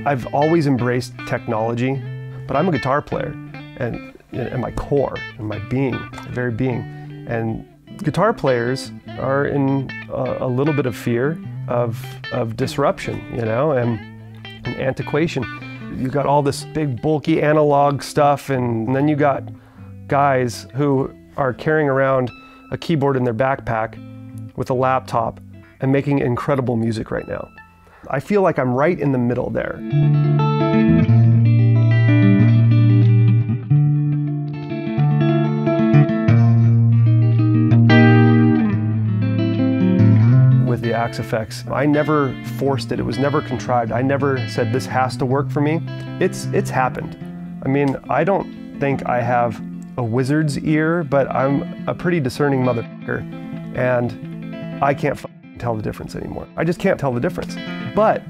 I've always embraced technology, but I'm a guitar player, and in my core, in my being, my very being. And guitar players are in a little bit of fear of disruption, you know, and antiquation. You got all this big bulky analog stuff, and then you got guys who are carrying around a keyboard in their backpack with a laptop and making incredible music right now. I feel like I'm right in the middle there. With the Axe Effects, I never forced it. It was never contrived. I never said this has to work for me. It's happened. I mean, I don't think I have a wizard's ear, but I'm a pretty discerning motherfucker, and I can't tell the difference anymore. I just can't tell the difference. But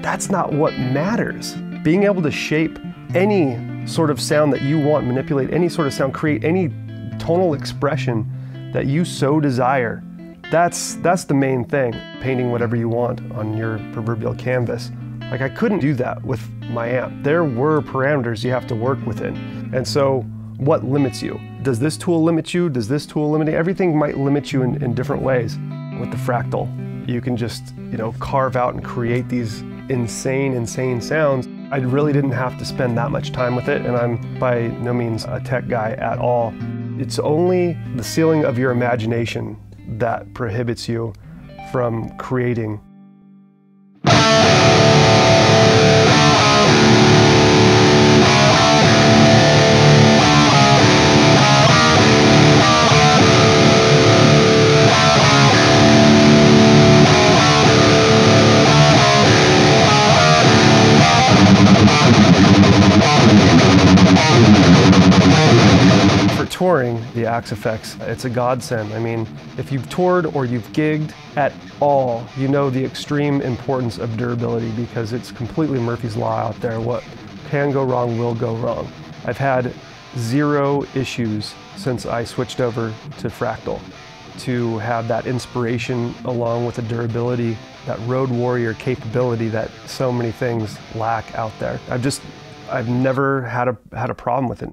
that's not what matters. Being able to shape any sort of sound that you want, manipulate any sort of sound, create any tonal expression that you so desire, that's the main thing. Painting whatever you want on your proverbial canvas. Like, I couldn't do that with my amp. There were parameters you have to work within. And so, what limits you? Does this tool limit you? Does this tool limit you? Everything might limit you in different ways. With the Fractal, you can just, you know, carve out and create these insane sounds. I really didn't have to spend that much time with it, and I'm by no means a tech guy at all. It's only the ceiling of your imagination that prohibits you from creating. Touring the Axe Effects, it's a godsend. I mean, if you've toured or you've gigged at all, you know the extreme importance of durability, because it's completely Murphy's Law out there. What can go wrong will go wrong. I've had 0 issues since I switched over to Fractal, to have that inspiration along with the durability, that road warrior capability that so many things lack out there. I've never had a problem with it.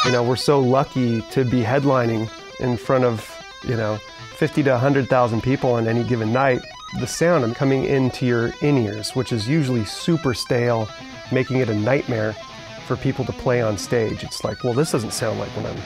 You know, we're so lucky to be headlining in front of, you know, 50 to 100,000 people on any given night. The sound coming into your in-ears, which is usually super stale, making it a nightmare for people to play on stage. It's like, well, this doesn't sound like when I'm,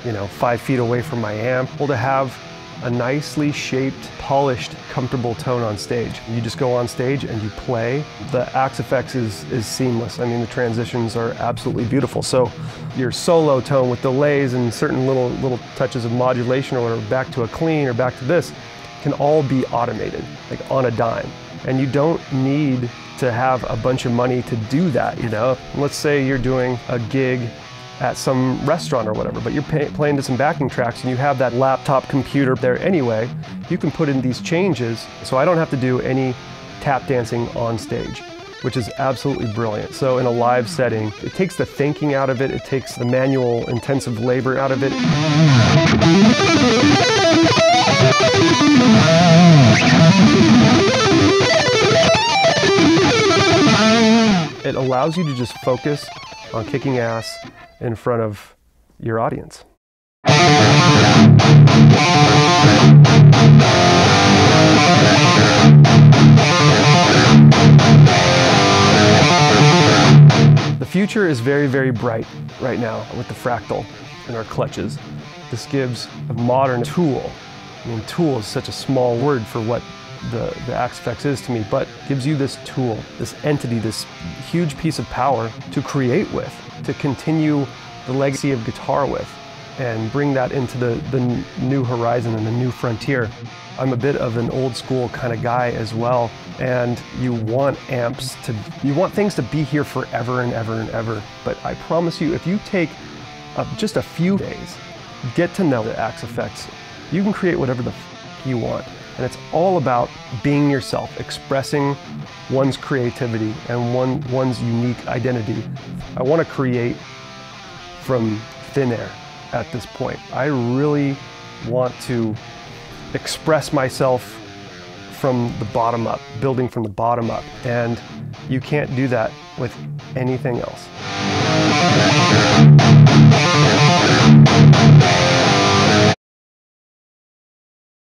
you know, 5 feet away from my amp. Well, to have a nicely shaped, polished, comfortable tone on stage. You just go on stage and you play. The Axe Effects is seamless. I mean, the transitions are absolutely beautiful. So your solo tone with delays and certain little touches of modulation or whatever, back to a clean or back to this, can all be automated, like on a dime. And you don't need to have a bunch of money to do that, you know? Let's say you're doing a gig at some restaurant or whatever, but you're playing to some backing tracks and you have that laptop computer there anyway. You can put in these changes, so I don't have to do any tap dancing on stage, which is absolutely brilliant. So in a live setting, it takes the thinking out of it, it takes the manual intensive labor out of it. It allows you to just focus on kicking ass in front of your audience. The future is very bright right now with the Fractal in our clutches. This gives a modern tool. I mean, tool is such a small word for what the Axe Effects is to me, but gives you this tool, this entity, this huge piece of power to create with, to continue the legacy of guitar with, and bring that into the new horizon and the new frontier. I'm a bit of an old school kind of guy as well, and you want you want things to be here forever and ever and ever. But I promise you, if you take just a few days, get to know the Axe Effects, you can create whatever the f you want. And it's all about being yourself, expressing one's creativity and one's unique identity. I want to create from thin air at this point. I really want to express myself from the bottom up, building from the bottom up. And you can't do that with anything else.